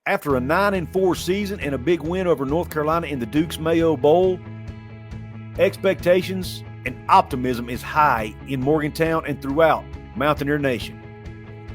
After a 9-4 season and a big win over North Carolina in the Duke's Mayo Bowl, expectations and optimism is high in Morgantown and throughout Mountaineer Nation.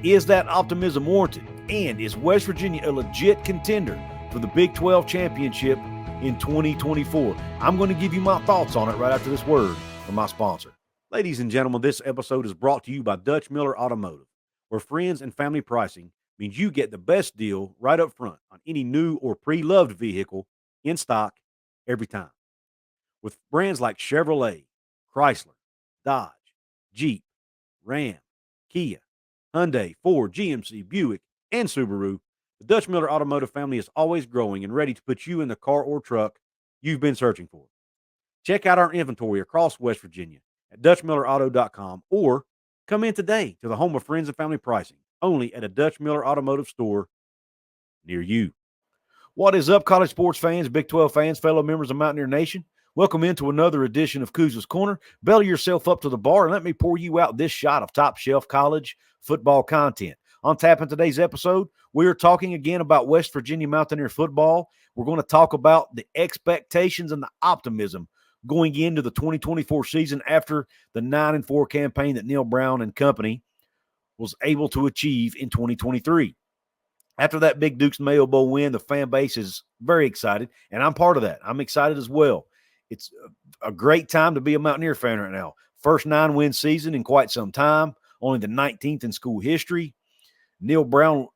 Is that optimism warranted? And is West Virginia a legit contender for the Big 12 championship in 2024? I'm going to give you my thoughts on it right after this word from my sponsor. Ladies and gentlemen, this episode is brought to you by Dutch Miller Automotive, where friends and family pricing means you get the best deal right up front on any new or pre-loved vehicle in stock every time. With brands like Chevrolet, Chrysler, Dodge, Jeep, Ram, Kia, Hyundai, Ford, GMC, Buick, and Subaru, the Dutch Miller Automotive family is always growing and ready to put you in the car or truck you've been searching for. Check out our inventory across West Virginia at DutchMillerAuto.com or come in today to the home of friends and family pricing, only at a Dutch Miller Automotive store near you. What is up, college sports fans, Big 12 fans, fellow members of Mountaineer Nation? Welcome into another edition of Kuz's Corner. Belly yourself up to the bar and let me pour you out this shot of top-shelf college football content. On tap in today's episode, we are talking again about West Virginia Mountaineer football. We're going to talk about the expectations and the optimism going into the 2024 season after the 9-4 campaign that Neil Brown and company was able to achieve in 2023. After that big Duke's Mayo Bowl win, the fan base is very excited, and I'm part of that. I'm excited as well. It's a great time to be a Mountaineer fan right now. First 9-win season in quite some time, only the 19th in school history. Neil Brown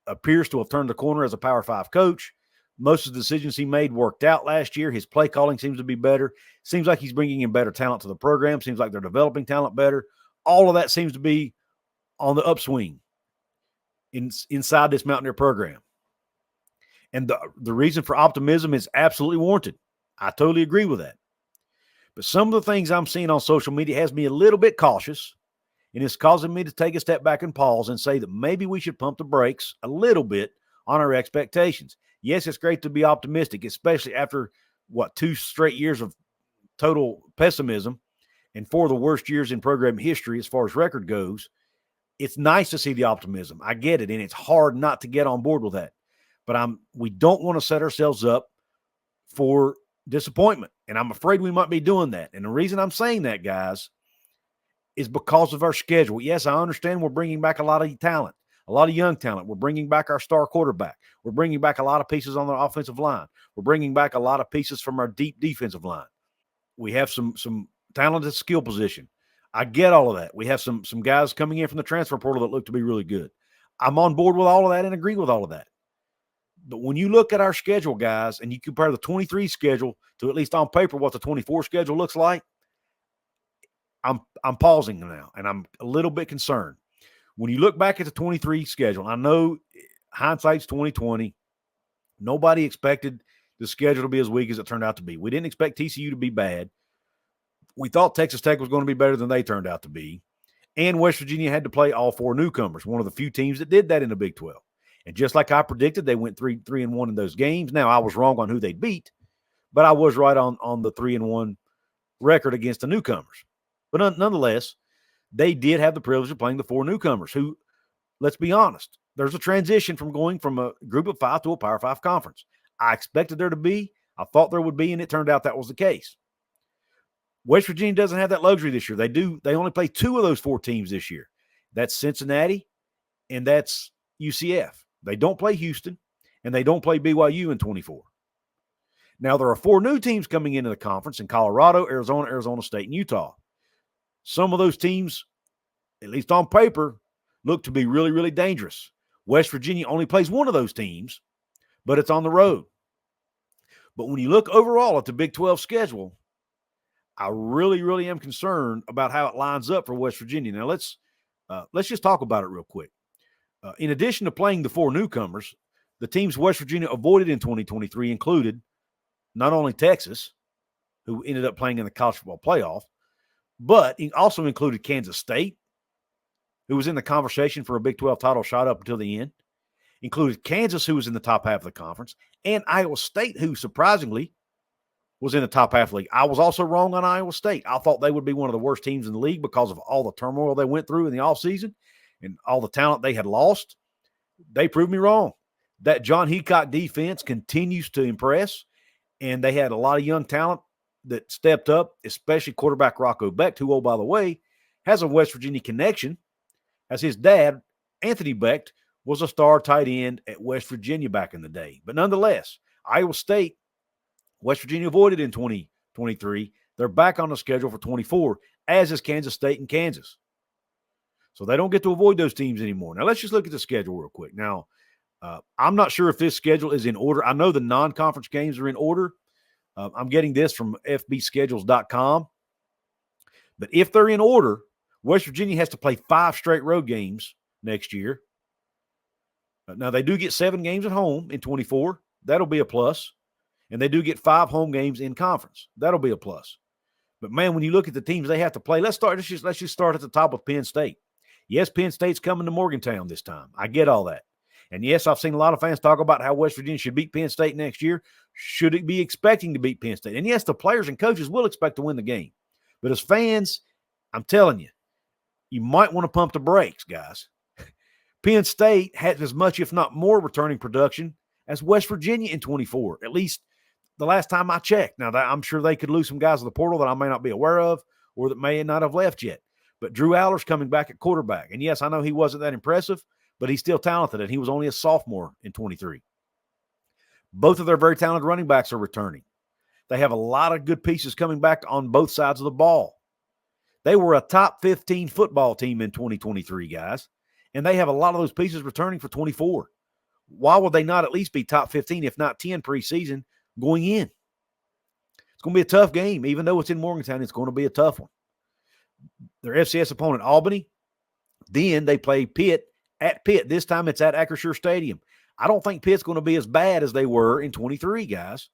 appears to have turned the corner as a Power 5 coach. Most of the decisions he made worked out last year. His play calling seems to be better. Seems like he's bringing in better talent to the program. Seems like they're developing talent better. All of that seems to be on the upswing inside this Mountaineer program. And the reason for optimism is absolutely warranted. I totally agree with that. But some of the things I'm seeing on social media has me a little bit cautious, and it's causing me to take a step back and pause and say that maybe we should pump the brakes a little bit on our expectations. Yes, it's great to be optimistic, especially after, 2 straight years of total pessimism and 4 of the worst years in program history as far as record goes. It's nice to see the optimism. I get it, and it's hard not to get on board with that. But we don't want to set ourselves up for disappointment, and I'm afraid we might be doing that. And the reason I'm saying that, guys, is because of our schedule. Yes, I understand we're bringing back a lot of talent, a lot of young talent. We're bringing back our star quarterback. We're bringing back a lot of pieces on the offensive line. We're bringing back a lot of pieces from our deep defensive line. We have some talented skill position. I get all of that. We have some guys coming in from the transfer portal that look to be really good. I'm on board with all of that and agree with all of that. But when you look at our schedule, guys, and you compare the 23 schedule to, at least on paper, what the 24 schedule looks like, I'm pausing now, and I'm a little bit concerned. When you look back at the 23 schedule, I know hindsight's 2020. Nobody expected the schedule to be as weak as it turned out to be. We didn't expect TCU to be bad. We thought Texas Tech was going to be better than they turned out to be. And West Virginia had to play all 4 newcomers, one of the few teams that did that in the Big 12. And just like I predicted, they went 3-1 in those games. Now, I was wrong on who they beat, but I was right on the 3-1 record against the newcomers. But nonetheless, they did have the privilege of playing the 4 newcomers who, let's be honest, there's a transition from going from a group of 5 to a Power 5 conference. I expected there to be, I thought there would be, and it turned out that was the case. West Virginia doesn't have that luxury this year. They only play 2 of those 4 teams this year. That's Cincinnati and that's UCF. They don't play Houston and they don't play BYU in 24. Now, there are 4 new teams coming into the conference in Colorado, Arizona, Arizona State, and Utah. Some of those teams, at least on paper, look to be really, really dangerous. West Virginia only plays one of those teams, but it's on the road. But when you look overall at the Big 12 schedule, I really, really am concerned about how it lines up for West Virginia. Now, let's just talk about it real quick. In addition to playing the 4 newcomers, the teams West Virginia avoided in 2023 included not only Texas, who ended up playing in the college football playoff, but it also included Kansas State, who was in the conversation for a Big 12 title shot up until the end, included Kansas, who was in the top half of the conference, and Iowa State, who surprisingly was in the top half of the league. I was also wrong on Iowa State. I thought they would be one of the worst teams in the league because of all the turmoil they went through in the offseason and all the talent they had lost. They proved me wrong. That John Heacock defense continues to impress, and they had a lot of young talent that stepped up, especially quarterback Rocco Becht, who, oh, by the way, has a West Virginia connection, as his dad, Anthony Becht, was a star tight end at West Virginia back in the day. But nonetheless, Iowa State, West Virginia avoided in 2023. They're back on the schedule for 24, as is Kansas State and Kansas. So they don't get to avoid those teams anymore. Now, let's just look at the schedule real quick. Now, I'm not sure if this schedule is in order. I know the non-conference games are in order. I'm getting this from fbschedules.com. But if they're in order, West Virginia has to play 5 straight road games next year. Now, they do get 7 games at home in 24. That'll be a plus. And they do get 5 home games in conference. That'll be a plus. But, man, when you look at the teams they have to play, let's just start at the top of Penn State. Yes, Penn State's coming to Morgantown this time. I get all that. And, yes, I've seen a lot of fans talk about how West Virginia should beat Penn State next year. Should it be expecting to beat Penn State? And, yes, the players and coaches will expect to win the game. But as fans, I'm telling you, you might want to pump the brakes, guys. Penn State has as much, if not more, returning production as West Virginia in 24, at least the last time I checked. Now, I'm sure they could lose some guys in the portal that I may not be aware of or that may not have left yet. But Drew Aller's coming back at quarterback. And, yes, I know he wasn't that impressive, but he's still talented, and he was only a sophomore in 23. Both of their very talented running backs are returning. They have a lot of good pieces coming back on both sides of the ball. They were a top 15 football team in 2023, guys, and they have a lot of those pieces returning for 24. Why would they not at least be top 15, if not 10 preseason going in? It's going to be a tough game. Even though it's in Morgantown, it's going to be a tough one. Their FCS opponent, Albany, then they play Pitt at Pitt. This time it's at Acrisure Stadium. I don't think Pitt's going to be as bad as they were in 23, guys.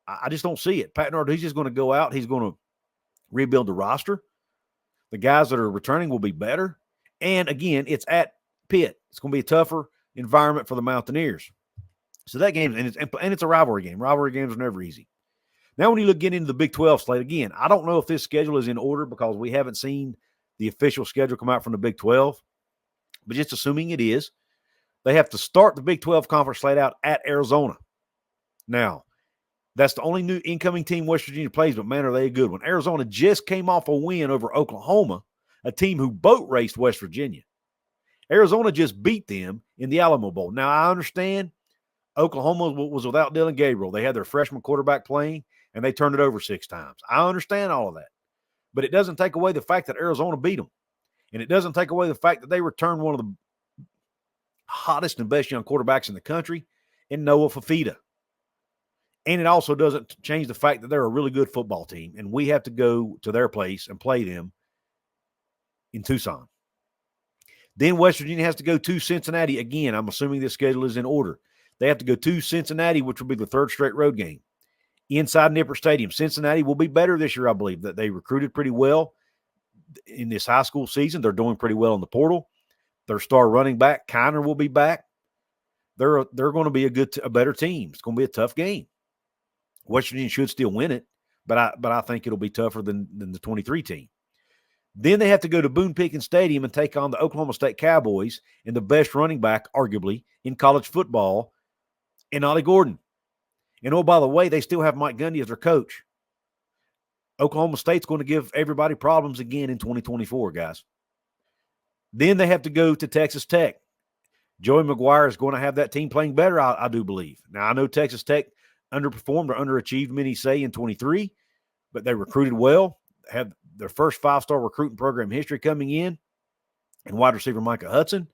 I just don't see it. Pat Narduzzi's just going to go out. He's going to rebuild the roster. The guys that are returning will be better. And, again, it's at Pitt. It's going to be a tougher environment for the Mountaineers. So that game, and it's a rivalry game. Rivalry games are never easy. Now, when you get into the Big 12 slate, again, I don't know if this schedule is in order because we haven't seen the official schedule come out from the Big 12. But just assuming it is, they have to start the Big 12 conference slate out at Arizona. Now, that's the only new incoming team West Virginia plays, but, man, are they a good one. Arizona just came off a win over Oklahoma, a team who boat raced West Virginia. Arizona just beat them in the Alamo Bowl. Now, I understand Oklahoma was without Dylan Gabriel. They had their freshman quarterback playing, and they turned it over 6 times. I understand all of that. But it doesn't take away the fact that Arizona beat them. And it doesn't take away the fact that they returned one of the hottest and best young quarterbacks in the country in Noah Fafita. And it also doesn't change the fact that they're a really good football team, and we have to go to their place and play them in Tucson. Then West Virginia has to go to Cincinnati. Again, I'm assuming this schedule is in order. They have to go to Cincinnati, which will be the 3rd straight road game, inside Nippert Stadium. Cincinnati will be better this year, I believe. That they recruited pretty well in this high school season. They're doing pretty well in the portal. Their star running back, Kiner, will be back. They're going to be a better team. It's going to be a tough game. West Virginia should still win it, but I think it'll be tougher than the 23 team. Then they have to go to Boone Pickens Stadium and take on the Oklahoma State Cowboys and the best running back, arguably, in college football, in Ollie Gordon. And, oh, by the way, they still have Mike Gundy as their coach. Oklahoma State's going to give everybody problems again in 2024, guys. Then they have to go to Texas Tech. Joey McGuire is going to have that team playing better, I do believe. Now, I know Texas Tech underperformed or underachieved, many say, in 23, but they recruited well, had their first 5-star recruiting program history coming in, and wide receiver Micah Hudson.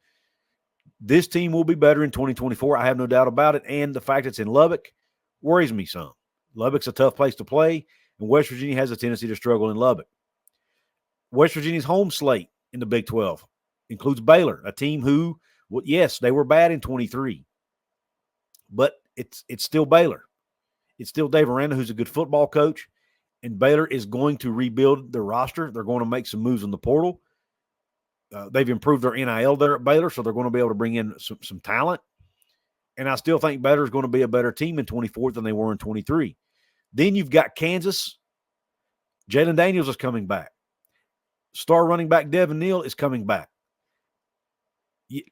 This team will be better in 2024. I have no doubt about it, and the fact it's in Lubbock worries me some. Lubbock's a tough place to play, and West Virginia has a tendency to struggle in Lubbock. West Virginia's home slate in the Big 12 includes Baylor, a team who, well, yes, they were bad in 23, but it's still Baylor. It's still Dave Aranda, who's a good football coach, and Baylor is going to rebuild their roster. They're going to make some moves in the portal. They've improved their NIL there at Baylor, so they're going to be able to bring in some talent. And I still think Baylor is going to be a better team in 24 than they were in 23. Then you've got Kansas. Jalen Daniels is coming back. Star running back Devin Neal is coming back.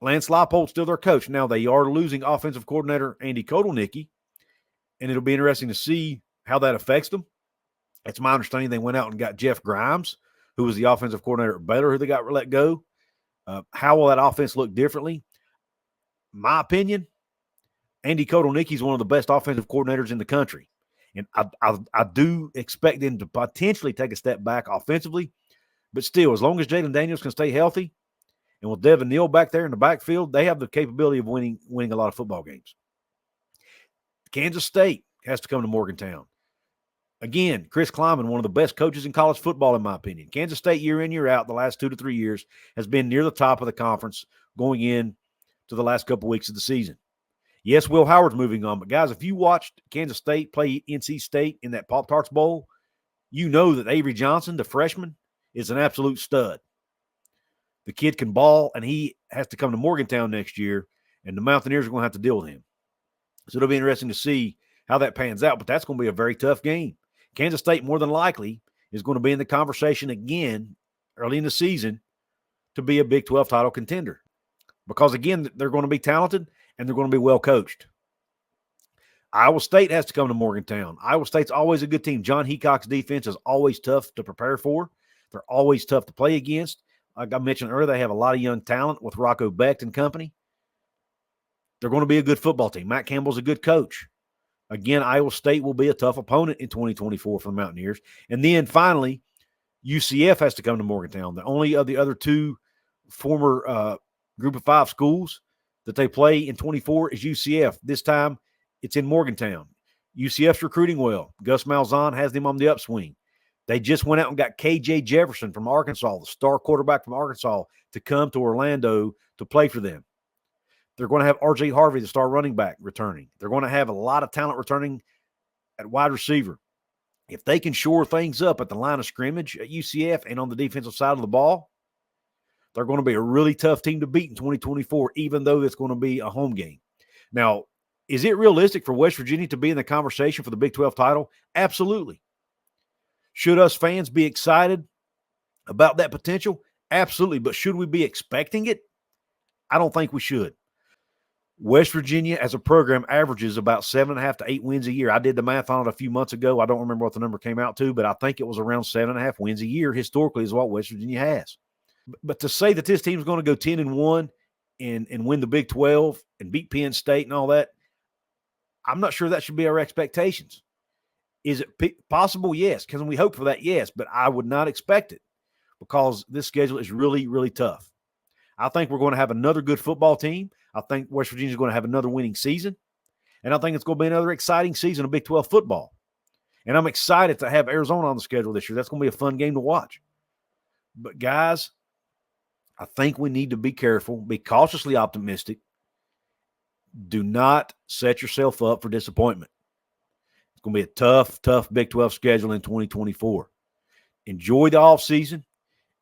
Lance Leipold's still their coach. Now, they are losing offensive coordinator Andy Kotelnicki, and it'll be interesting to see how that affects them. It's my understanding they went out and got Jeff Grimes, who was the offensive coordinator at Baylor, who they got let go. How will that offense look differently? My opinion, Andy Kotelnicki is one of the best offensive coordinators in the country. And I do expect them to potentially take a step back offensively. But still, as long as Jalen Daniels can stay healthy, and with Devin Neal back there in the backfield, they have the capability of winning a lot of football games. Kansas State has to come to Morgantown. Again, Chris Kleiman, one of the best coaches in college football, in my opinion. Kansas State, year in, year out, the last 2 to 3 years, has been near the top of the conference going in to the last couple weeks of the season. Yes, Will Howard's moving on, but guys, if you watched Kansas State play NC State in that Pop-Tarts Bowl, you know that Avery Johnson, the freshman, is an absolute stud. The kid can ball, and he has to come to Morgantown next year, and the Mountaineers are going to have to deal with him. So it'll be interesting to see how that pans out, but that's going to be a very tough game. Kansas State, more than likely, is going to be in the conversation again early in the season to be a Big 12 title contender. Because, again, they're going to be talented and they're going to be well coached. Iowa State has to come to Morgantown. Iowa State's always a good team. John Heacock's defense is always tough to prepare for. They're always tough to play against. Like I mentioned earlier, they have a lot of young talent with Rocco Becht and company. They're going to be a good football team. Matt Campbell's a good coach. Again, Iowa State will be a tough opponent in 2024 for the Mountaineers. And then finally, UCF has to come to Morgantown. The only of the other two former Group of 5 schools that they play in 24 is UCF. This time, it's in Morgantown. UCF's recruiting well. Gus Malzahn has them on the upswing. They just went out and got K.J. Jefferson from Arkansas, the star quarterback from Arkansas, to come to Orlando to play for them. They're going to have R.J. Harvey, the star running back, returning. They're going to have a lot of talent returning at wide receiver. If they can shore things up at the line of scrimmage at UCF and on the defensive side of the ball, they're going to be a really tough team to beat in 2024, even though it's going to be a home game. Now, is it realistic for West Virginia to be in the conversation for the Big 12 title? Absolutely. Should us fans be excited about that potential? Absolutely. But should we be expecting it? I don't think we should. West Virginia as a program averages about 7.5 to 8 wins a year. I did the math on it a few months ago. I don't remember what the number came out to, but I think it was around 7.5 wins a year historically is what West Virginia has. But to say that this team is going to go 10-1 and win the Big 12 and beat Penn State and all that, I'm not sure that should be our expectations. Is it possible? Yes. Can we hope for that? Yes. But I would not expect it because this schedule is really, really tough. I think we're going to have another good football team. I think West Virginia is going to have another winning season. And I think it's going to be another exciting season of Big 12 football. And I'm excited to have Arizona on the schedule this year. That's going to be a fun game to watch. But, guys, I think we need to be careful, be cautiously optimistic. Do not set yourself up for disappointment. It's going to be a tough, tough Big 12 schedule in 2024. Enjoy the offseason.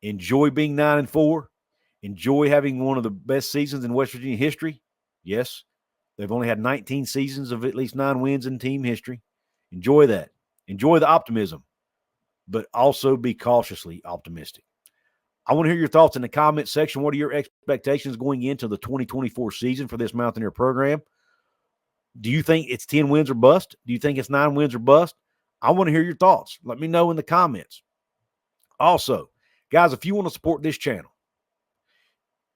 Enjoy being 9-4. Enjoy having one of the best seasons in West Virginia history. Yes, they've only had 19 seasons of at least 9 wins in team history. Enjoy that. Enjoy the optimism, but also be cautiously optimistic. I want to hear your thoughts in the comment section. What are your expectations going into the 2024 season for this Mountaineer program? Do you think it's 10 wins or bust? Do you think it's 9 wins or bust? I want to hear your thoughts. Let me know in the comments. Also, guys, if you want to support this channel,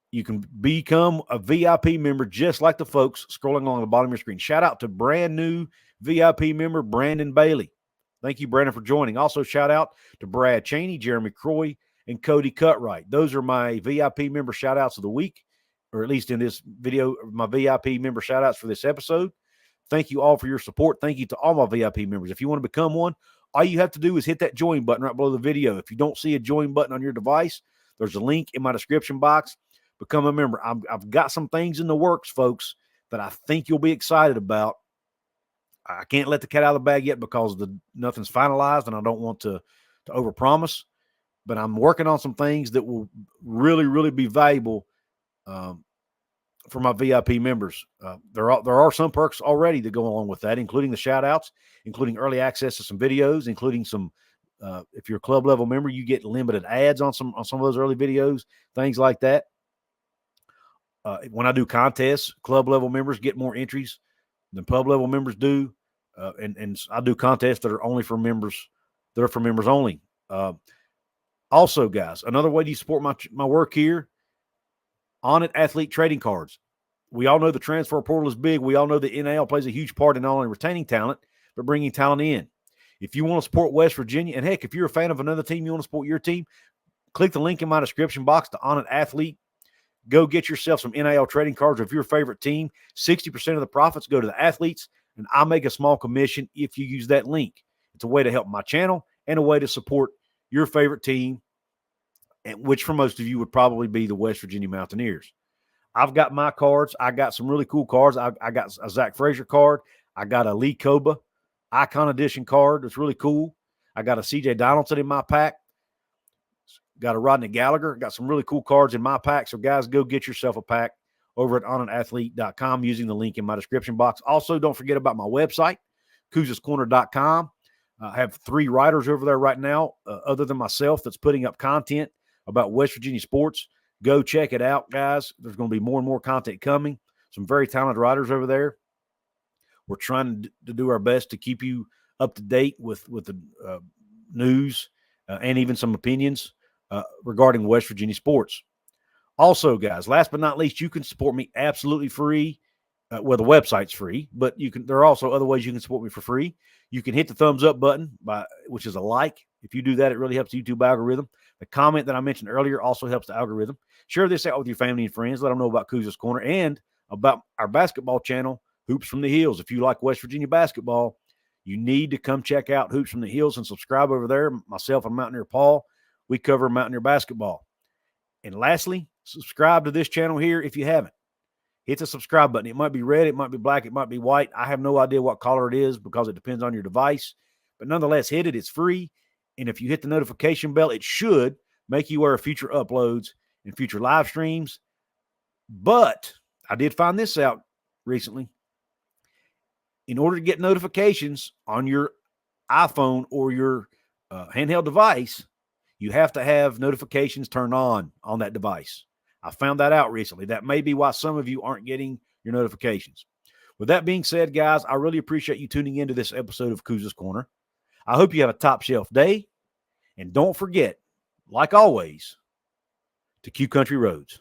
you can become a VIP member just like the folks scrolling along the bottom of your screen. Shout out to brand new VIP member Brandon Bailey. Thank you, Brandon, for joining. Also, shout out to Brad Cheney, Jeremy Croy, and Cody Cutright. Those are my VIP member shout-outs of the week, or at least in this video, my VIP member shout-outs for this episode. Thank you all for your support. Thank you to all my VIP members. If you want to become one, all you have to do is hit that join button right below the video. If you don't see a join button on your device, there's a link in my description box. Become a member. I've got some things in the works, folks, that I think you'll be excited about. I can't let the cat out of the bag yet because nothing's finalized, and I don't want to overpromise. But I'm working on some things that will really, really be valuable for my VIP members. There are some perks already that go along with that, including the shout-outs, including early access to some videos, including some if you're a club level member, you get limited ads on some of those early videos, things like that. When I do contests, club level members get more entries than pub level members do. And I do contests that are only for members, that are for members only. Also, guys, another way to support my work here, ONIT athlete trading cards. We all know the transfer portal is big. We all know the NIL plays a huge part in not only retaining talent, but bringing talent in. If you want to support West Virginia, and heck, if you're a fan of another team, you want to support your team, click the link in my description box to ONIT athlete. Go get yourself some NIL trading cards of your favorite team. 60% of the profits go to the athletes, and I make a small commission if you use that link. It's a way to help my channel and a way to support your favorite team, which for most of you would probably be the West Virginia Mountaineers. I've got my cards. I got some really cool cards. I got a Zach Frazier card. I got a Lee Koba Icon Edition card. It's really cool. I got a CJ Donaldson in my pack. Got a Rodney Gallagher. Got some really cool cards in my pack. So, guys, go get yourself a pack over at onitathlete.com using the link in my description box. Also, don't forget about my website, CouzasCorner.com. I have 3 writers over there right now, other than myself, that's putting up content about West Virginia sports. Go check it out, guys. There's going to be more and more content coming. Some very talented writers over there. We're trying to do our best to keep you up to date with the news and even some opinions regarding West Virginia sports. Also, guys, last but not least, you can support me absolutely free. Well, the website's free, but there are also other ways you can support me for free. You can hit the thumbs up button, which is a like. If you do that, it really helps the YouTube algorithm. The comment that I mentioned earlier also helps the algorithm. Share this out with your family and friends. Let them know about Couzas Corner and about our basketball channel, Hoops from the Hills. If you like West Virginia basketball, you need to come check out Hoops from the Hills and subscribe over there. Myself and Mountaineer Paul, we cover Mountaineer basketball. And lastly, subscribe to this channel here if you haven't. Hit the subscribe button. It might be red, it might be black, it might be white. I have no idea what color it is because it depends on your device. But nonetheless, hit it. It's free. And if you hit the notification bell, it should make you aware of future uploads and future live streams. But I did find this out recently. In order to get notifications on your iPhone or your handheld device, you have to have notifications turned on that device. I found that out recently. That may be why some of you aren't getting your notifications. With that being said, guys, I really appreciate you tuning into this episode of Couzas Corner. I hope you have a top shelf day. And don't forget, like always, to Q Country Roads.